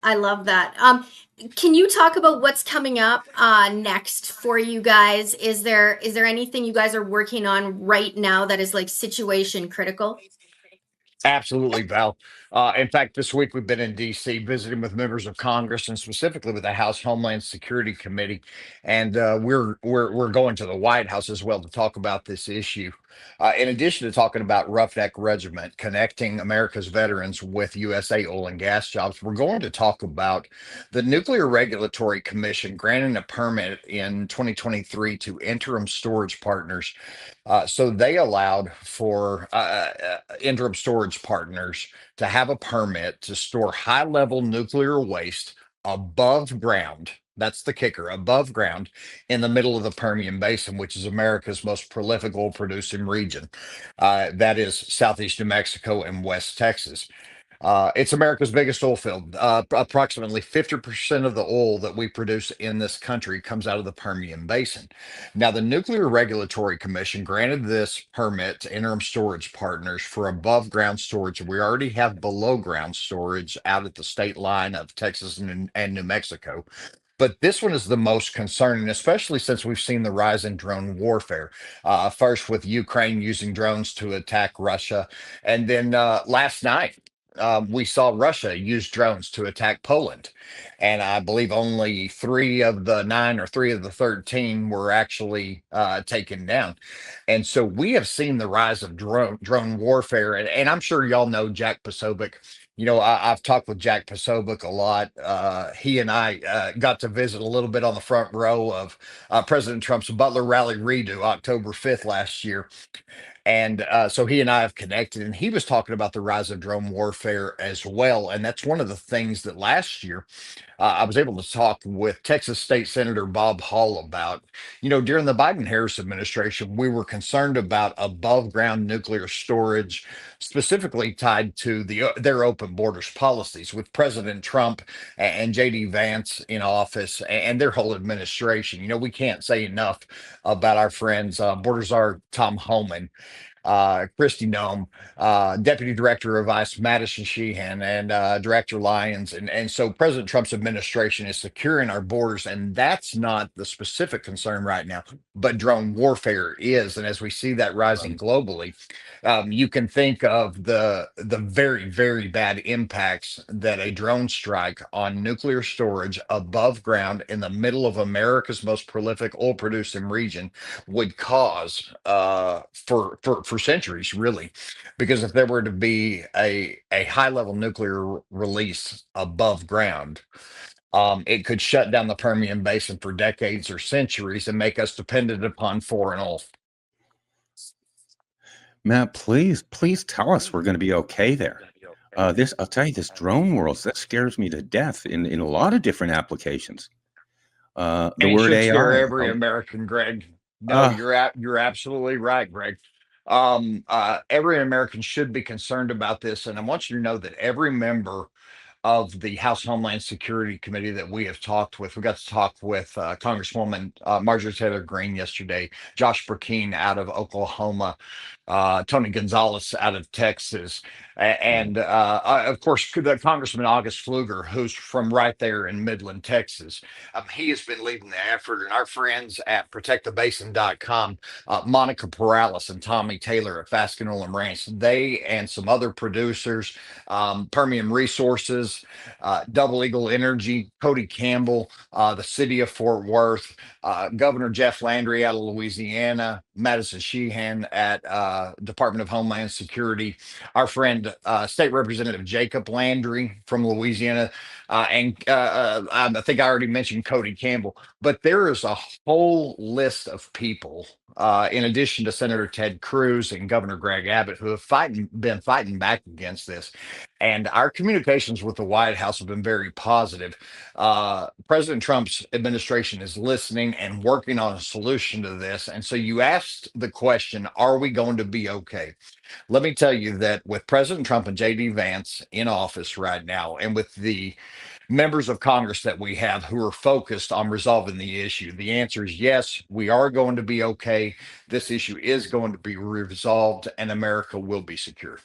I love that. Can you talk about what's coming up next for you guys? Is there anything you guys are working on right now that is like situation critical? Absolutely, Val. In fact, this week we've been in D.C. visiting with members of Congress and specifically with the House Homeland Security Committee, and we're going to the White House as well to talk about this issue. In addition to talking about Roughneck Regiment connecting America's veterans with USA oil and gas jobs, we're going to talk about the Nuclear Regulatory Commission granting a permit in 2023 to interim storage partners. So they allowed for interim storage partners to have a permit to store high level nuclear waste above ground. That's the kicker, above ground in the middle of the Permian Basin, which is America's most prolific oil producing region. That is southeast New Mexico and West Texas. It's America's biggest oil field. Approximately 50% of the oil that we produce in this country comes out of the Permian Basin. Now, the Nuclear Regulatory Commission granted this permit to interim storage partners for above ground storage. We already have below ground storage out at the state line of Texas and New Mexico. But this one is the most concerning, especially since we've seen the rise in drone warfare. First, with Ukraine using drones to attack Russia. And then last night, we saw Russia use drones to attack Poland. And I believe only three of the nine or three of the 13 were actually taken down. And so we have seen the rise of drone warfare. And I'm sure y'all know Jack Posobiec. I've talked with Jack Posobiec a lot. He and I got to visit a little bit on the front row of President Trump's Butler Rally redo October 5th last year. And so he and I have connected, and he was talking about the rise of drone warfare as well. And that's one of the things that last year I was able to talk with Texas State Senator Bob Hall about. During the Biden Harris administration, we were concerned about above ground nuclear storage, specifically tied to their open borders policies with President Trump and JD Vance in office and their whole administration. We can't say enough about our friends, Border Czar Tom Homan, Christy Nome, Deputy Director of ICE Madison Sheehan, and Director Lyons. And so President Trump's administration is securing our borders, and that's not the specific concern right now, but drone warfare is. And as we see that rising globally, you can think of the very, very bad impacts that a drone strike on nuclear storage above ground in the middle of America's most prolific oil producing region would cause for centuries, really, because if there were to be a high level nuclear release above ground, it could shut down the Permian Basin for decades or centuries and make us dependent upon foreign oil. Matt, please tell us we're going to be okay there. I'll tell you, this drone world, that scares me to death in a lot of different applications. The And it word should scare AI. every American, Greg. No, Uh, you're absolutely right, Greg. Every American should be concerned about this, and I want you to know that every member of the House Homeland Security Committee that we have talked with. We got to talk with Congresswoman Marjorie Taylor Greene yesterday, Josh Burkeen out of Oklahoma, Tony Gonzalez out of Texas, and of course the Congressman August Pfluger, who's from right there in Midland, Texas. He has been leading the effort, and our friends at ProtectTheBasin.com, Monica Perales and Tommy Taylor at Faskin and Ranch, they and some other producers, Permian Resources, Double Eagle Energy, Cody Campbell, the city of Fort Worth, Governor Jeff Landry out of Louisiana, Madison Sheehan at Department of Homeland Security, our friend State Representative Jacob Landry from Louisiana, and I think I already mentioned Cody Campbell, but there is a whole list of people. In addition to Senator Ted Cruz and Governor Greg Abbott, who have been fighting back against this, and our communications with the White House have been very positive. President Trump's administration is listening and working on a solution to this. And so you asked the question, are we going to be okay? Let me tell you that with President Trump and JD Vance in office right now, and with the members of Congress that we have who are focused on resolving the issue, the answer is yes, we are going to be okay. This issue is going to be resolved, and America will be secure.